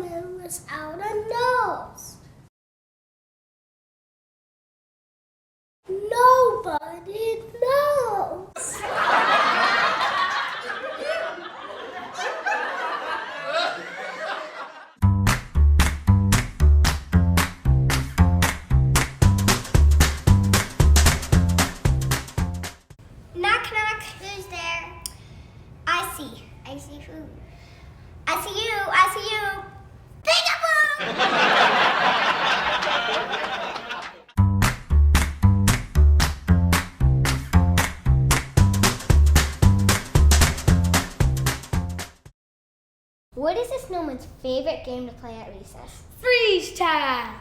snowman without a nose? Nobody knows. Knock, knock. Who's there? I see. I see who? I see you. I see you. Peekaboo! What is the snowman's favorite game to play at recess? Freeze tag!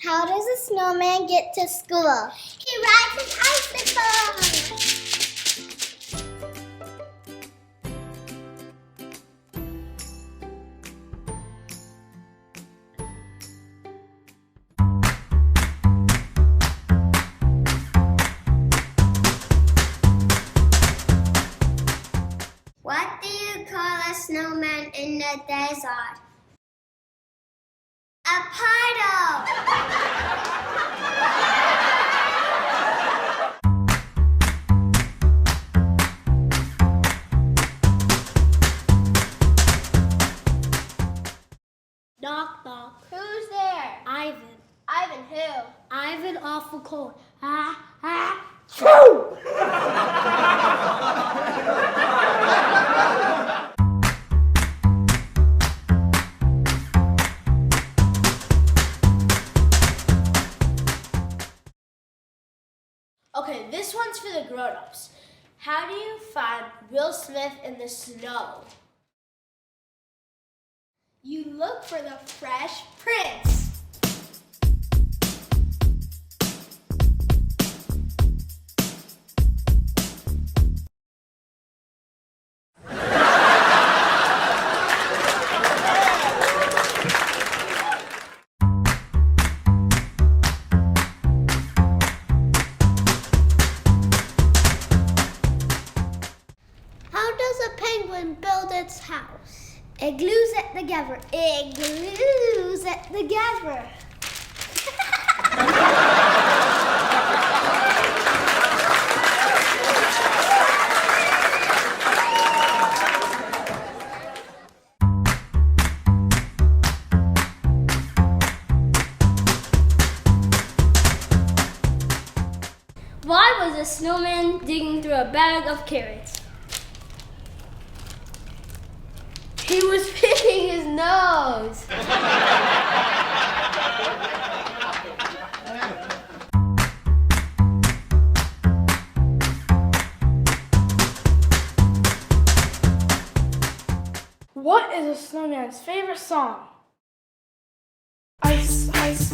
How does a snowman get to school? He rides his icicle! What do you call a snowman in the desert? A puddle! Knock, knock. Who's there? Ivan. Ivan who? Ivan awful cold. Ah, ah. Okay, this one's for the grown-ups. How do you find Will Smith in the snow? You look for the Fresh Prince. How does a penguin build its house? It glues it together. It glues it together. Why was a snowman digging through a bag of carrots? He was picking his nose. What is a snowman's favorite song? Ice, ice,